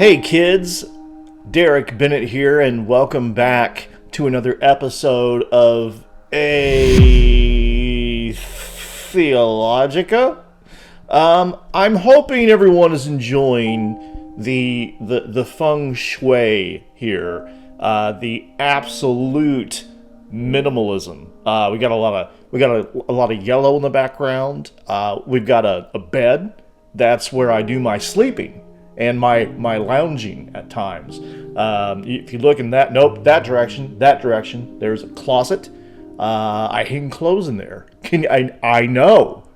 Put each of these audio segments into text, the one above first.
Hey kids, Derek Bennett here, and welcome back to another episode of Atheologica. I'm hoping everyone is enjoying the feng shui here, the absolute minimalism. We got a lot of yellow in the background. We've got a bed. That's where I do my sleeping and my lounging at times. If you look in that direction, there's a closet. I hang clothes in there. I know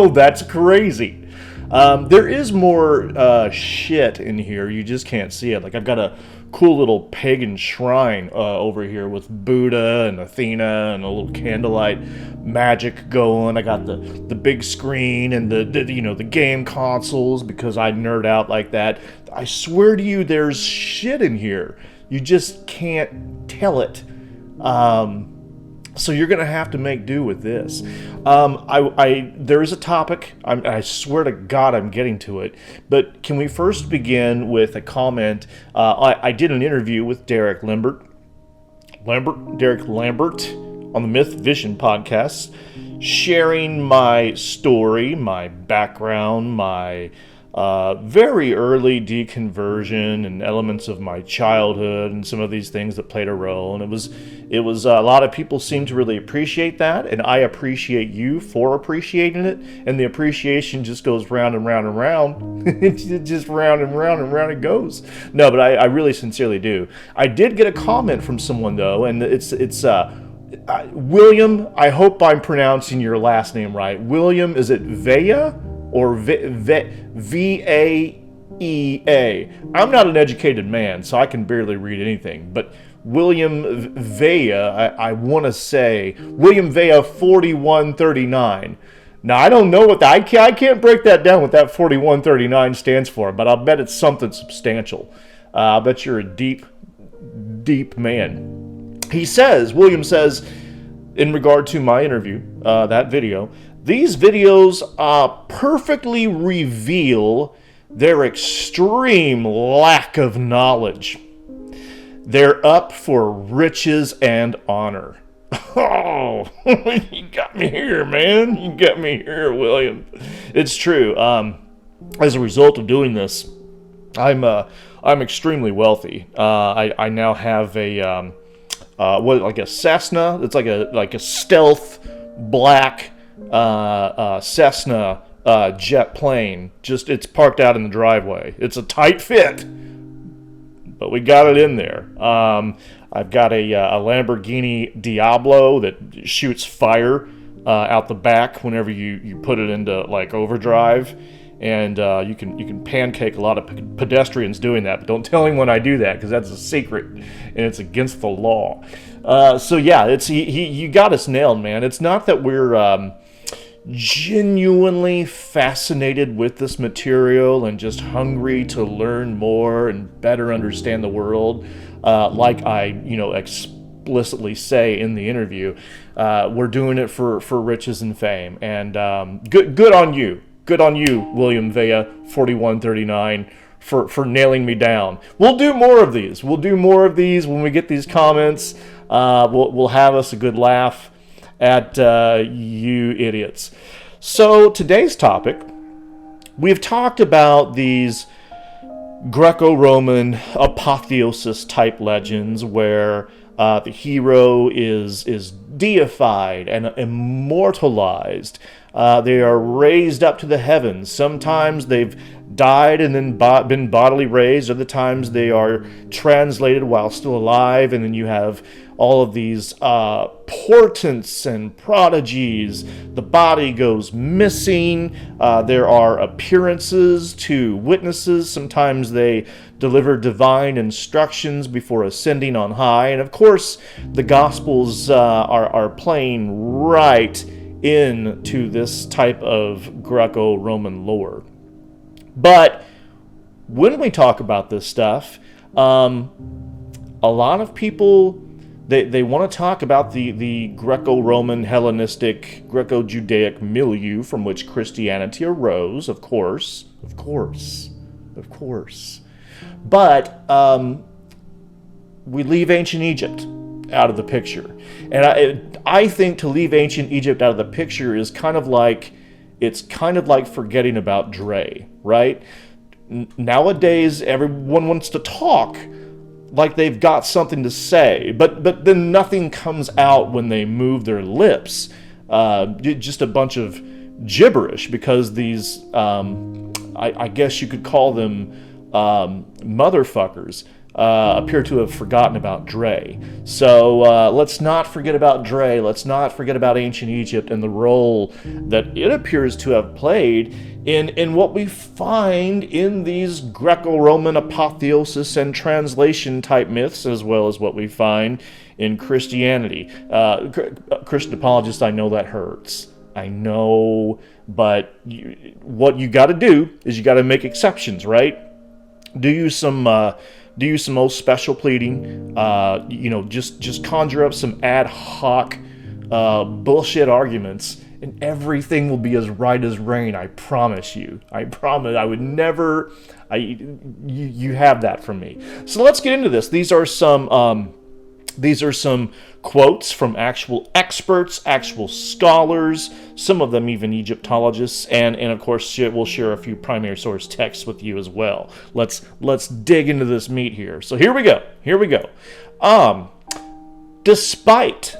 that's crazy. There is more shit in here. You just can't see it. Like, I've got a cool little pagan shrine over here with Buddha and Athena and a little candlelight magic going. I got the big screen and the game consoles because I nerd out like that. I swear to you, there's shit in here. You just can't tell it. So you're gonna have to make do with this. There is a topic. I swear to God, I'm getting to it. But can we first begin with a comment? I did an interview with Derek Lambert on the Myth Vision podcast, sharing my story, my background, my very early deconversion and elements of my childhood and some of these things that played a role. And it was a lot of people seem to really appreciate that, and I appreciate you for appreciating it. And the appreciation just goes round and round and round. It just round and round and round it goes. No, but I really sincerely do. I did get a comment from someone though, and it's William. I hope I'm pronouncing your last name right. William, is it Vea? Or V-A-E-A. I'm not an educated man, so I can barely read anything. But William Vea, I want to say, William Vea 4139. Now, I don't know what I can't break that down what that 4139 stands for, but I'll bet it's something substantial. I'll bet you're a deep, deep man. William says, in regard to my interview, that video, these videos perfectly reveal their extreme lack of knowledge. They're up for riches and honor. Oh, you got me here, man. You got me here, William. It's true. As a result of doing this, I'm extremely wealthy. I now have a Cessna. It's like a stealth black Cessna jet plane. Just, it's parked out in the driveway. It's a tight fit, but we got it in there. I've got a Lamborghini Diablo that shoots fire out the back whenever you put it into like overdrive, and you can pancake a lot of pedestrians doing that. But don't tell anyone I do that, because that's a secret and it's against the law. So yeah, you got us nailed, man. It's not that we're genuinely fascinated with this material and just hungry to learn more and better understand the world, like I explicitly say in the interview. We're doing it for riches and fame, and good on you, William Vea 4139, for nailing me down. We'll do more of these when we get these comments. We'll have us a good laugh at you idiots. So today's topic, we've talked about these Greco-Roman apotheosis type legends where the hero is deified and immortalized. They are raised up to the heavens. Sometimes they've died and then been bodily raised. Other times they are translated while still alive. And then you have all of these portents and prodigies. The body goes missing. There are appearances to witnesses. Sometimes they deliver divine instructions before ascending on high. And of course, the Gospels are playing right into this type of Greco-Roman lore. But when we talk about this stuff, a lot of people, they want to talk about the Greco-Roman, Hellenistic, Greco-Judaic milieu from which Christianity arose, of course. But we leave ancient Egypt out of the picture. And I think to leave ancient Egypt out of the picture is kind of like, it's kind of like forgetting about Dre, right? Nowadays, everyone wants to talk like they've got something to say, but then nothing comes out when they move their lips. Just a bunch of gibberish, because these, I guess you could call them motherfuckers, appear to have forgotten about Dre. So let's not forget about Dre. Let's not forget about ancient Egypt and the role that it appears to have played in what we find in these Greco-Roman apotheosis and translation type myths, as well as what we find in Christianity. Christian apologists, I know that hurts. I know, but what you got to do is you got to make exceptions, right? Do you some most special pleading, just conjure up some ad hoc bullshit arguments, and everything will be as right as rain. I promise you. I promise. I would never. You have that from me. So let's get into this. These are some quotes from actual experts, actual scholars, some of them even Egyptologists, and of course we'll share a few primary source texts with you as well. Let's dig into this meat here. So here we go. Despite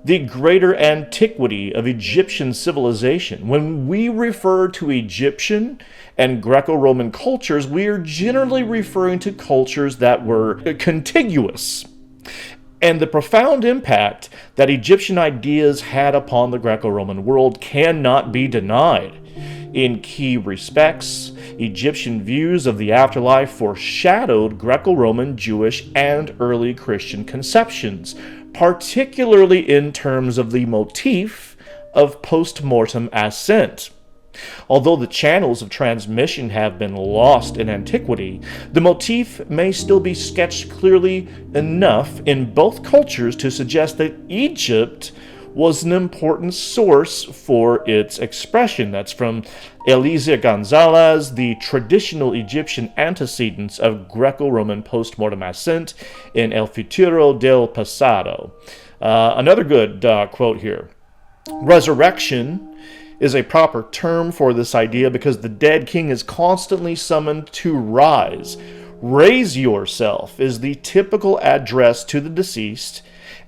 the greater antiquity of Egyptian civilization, when we refer to Egyptian and Greco-Roman cultures, we are generally referring to cultures that were contiguous. And the profound impact that Egyptian ideas had upon the Greco-Roman world cannot be denied. In key respects, Egyptian views of the afterlife foreshadowed Greco-Roman, Jewish, and early Christian conceptions, particularly in terms of the motif of post-mortem ascent. Although the channels of transmission have been lost in antiquity, the motif may still be sketched clearly enough in both cultures to suggest that Egypt was an important source for its expression. That's from Elisa Gonzalez, The Traditional Egyptian Antecedents of Greco-Roman Postmortem Ascent in El Futuro del Pasado. Another good quote here. Resurrection is a proper term for this idea because the dead king is constantly summoned to rise. Raise yourself is the typical address to the deceased,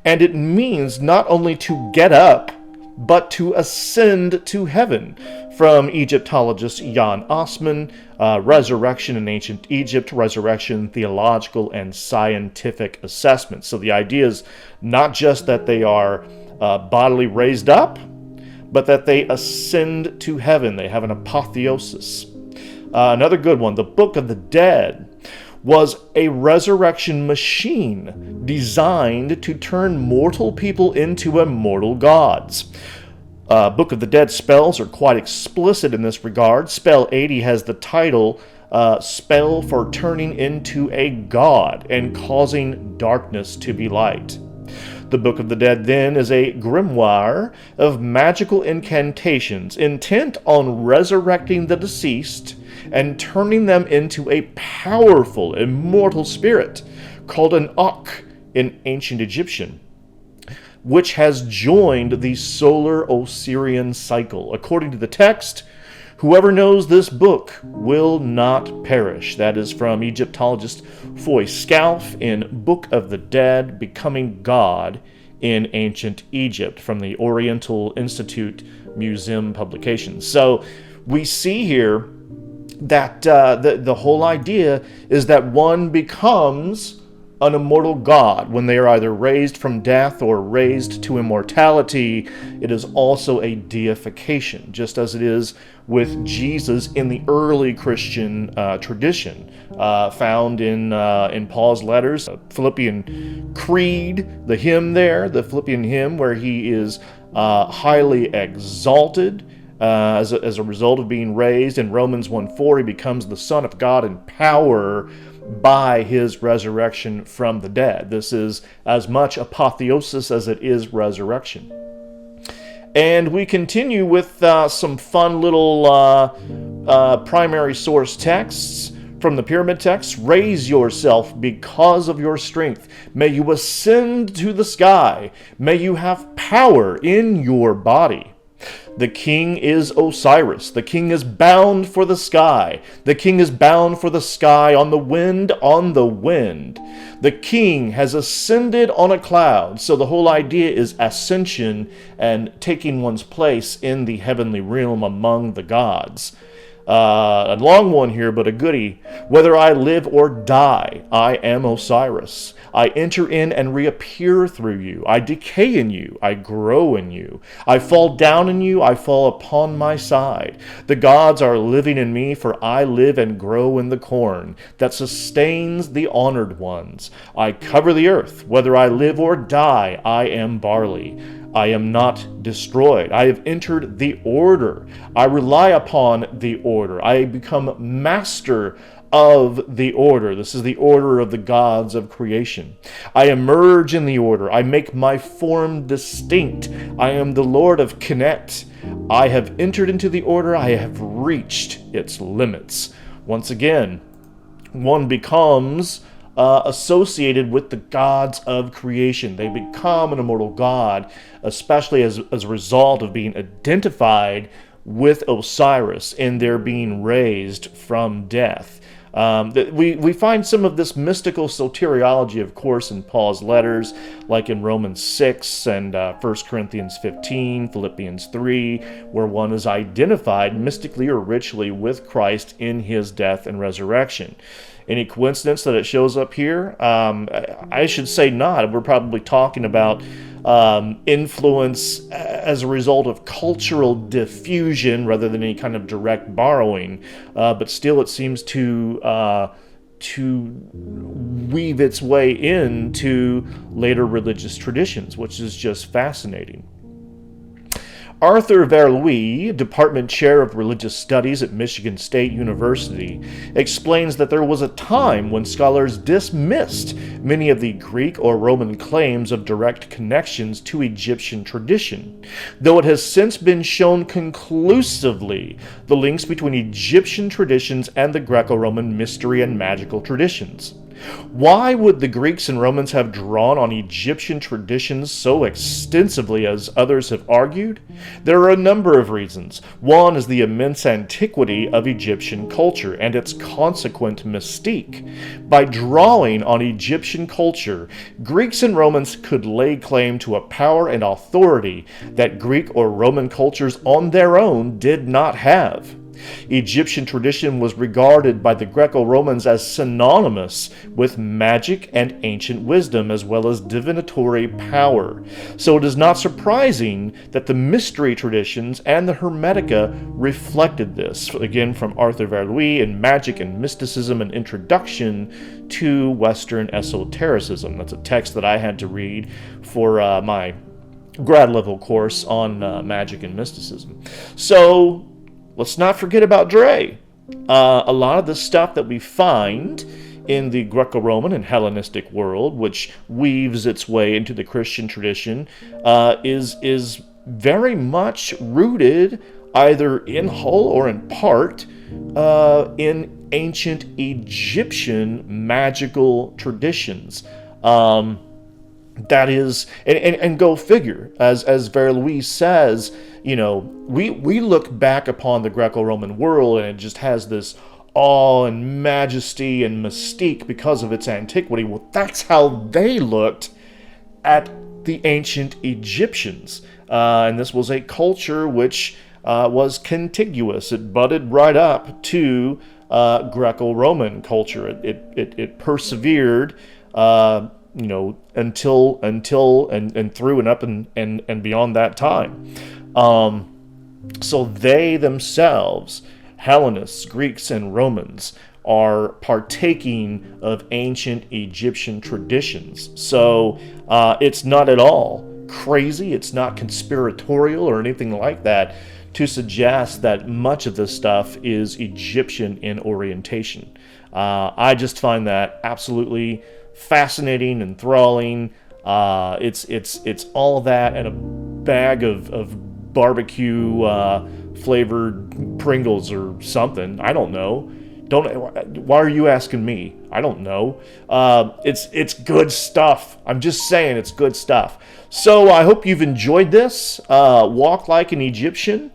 and it means not only to get up, but to ascend to heaven. From Egyptologist Jan Osman, Resurrection in Ancient Egypt, Resurrection, Theological and Scientific Assessment. So the idea is not just that they are bodily raised up, but that they ascend to heaven. They have an apotheosis. Another good one, the Book of the Dead was a resurrection machine designed to turn mortal people into immortal gods. Book of the Dead spells are quite explicit in this regard. Spell 80 has the title, Spell for Turning into a God and Causing Darkness to be Light. The Book of the Dead, then, is a grimoire of magical incantations intent on resurrecting the deceased and turning them into a powerful, immortal spirit called an Ak in ancient Egyptian, which has joined the solar Osirian cycle. According to the text, whoever knows this book will not perish. That is from Egyptologist Foy Scalf in Book of the Dead, Becoming God in Ancient Egypt, from the Oriental Institute Museum publications. So we see here that the whole idea is that one becomes an immortal god when they are either raised from death or raised to immortality. It is also a deification, just as it is with Jesus in the early Christian tradition, found in Paul's letters, Philippian Creed, the hymn there, the Philippian hymn where he is highly exalted as a result of being raised. In Romans 1:4, he becomes the Son of God in power by his resurrection from the dead. This is as much apotheosis as it is resurrection. And we continue with some fun little primary source texts From the pyramid text, raise yourself because of your strength. May you ascend to the sky. May you have power in your body. The king is Osiris. The king is bound for the sky. The king is bound for the sky on the wind, on the wind. The king has ascended on a cloud. So the whole idea is ascension and taking one's place in the heavenly realm among the gods. A long one here, but a goodie. Whether I live or die, I am Osiris. I enter in and reappear through you. I decay in you. I grow in you. I fall down in you. I fall upon my side. The gods are living in me, for I live and grow in the corn that sustains the honored ones. I cover the earth. Whether I live or die, I am barley. I am not destroyed. I have entered the order. I rely upon the order. I become master of the order. This is the order of the gods of creation. I emerge in the order. I make my form distinct. I am the Lord of Kenet. I have entered into the order. I have reached its limits. Once again, one becomes associated with the gods of creation. They become an immortal god, especially as a result of being identified with Osiris and their being raised from death. We find some of this mystical soteriology, of course, in Paul's letters, like in Romans 6 and 1 Corinthians 15, Philippians 3, where one is identified mystically or ritually with Christ in his death and resurrection. Any coincidence that it shows up here? I should say not. We're probably talking about influence as a result of cultural diffusion rather than any kind of direct borrowing. But still, it seems to weave its way into later religious traditions, which is just fascinating. Arthur Verlouis, Department Chair of Religious Studies at Michigan State University, explains that there was a time when scholars dismissed many of the Greek or Roman claims of direct connections to Egyptian tradition, though it has since been shown conclusively the links between Egyptian traditions and the Greco-Roman mystery and magical traditions. Why would the Greeks and Romans have drawn on Egyptian traditions so extensively as others have argued? There are a number of reasons. One is the immense antiquity of Egyptian culture and its consequent mystique. By drawing on Egyptian culture, Greeks and Romans could lay claim to a power and authority that Greek or Roman cultures on their own did not have. Egyptian tradition was regarded by the Greco-Romans as synonymous with magic and ancient wisdom as well as divinatory power. So it is not surprising that the mystery traditions and the Hermetica reflected this. Again, from Arthur Verlouis in Magic and Mysticism, an Introduction to Western Esotericism. That's a text that I had to read for my grad level course on magic and mysticism. So let's not forget about Dre. A lot of the stuff that we find in the Greco-Roman and Hellenistic world, which weaves its way into the Christian tradition, is very much rooted, either in whole or in part, in ancient Egyptian magical traditions. That is, and go figure, as Verlouis says, you know, we look back upon the Greco-Roman world and it just has this awe and majesty and mystique because of its antiquity. Well, that's how they looked at the ancient Egyptians. And this was a culture which was contiguous. It butted right up to Greco-Roman culture. It persevered, you know, until and through and up and beyond that time. So they themselves, Hellenists, Greeks, and Romans, are partaking of ancient Egyptian traditions. So it's not at all crazy, it's not conspiratorial or anything like that to suggest that much of this stuff is Egyptian in orientation. I just find that absolutely fascinating, enthralling. It's all that and a bag of barbecue flavored Pringles or something. I don't know. Don't. Why are you asking me? I don't know. It's good stuff. I'm just saying it's good stuff. So I hope you've enjoyed this. Walk like an Egyptian.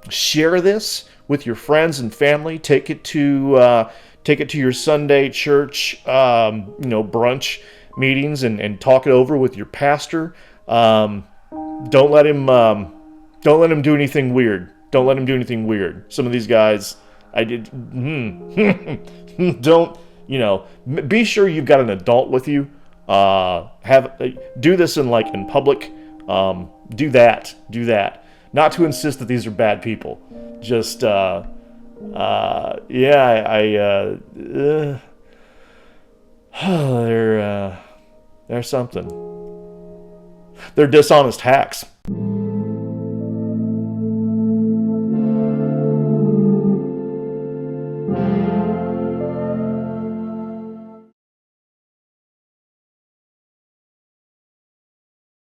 Share this with your friends and family. Take it to your Sunday church, brunch meetings, and talk it over with your pastor. Don't let him do anything weird. Don't let him do anything weird. Some of these guys, don't, be sure you've got an adult with you. Do this in public. Do that. Not to insist that these are bad people. Just, they're something. They're dishonest hacks.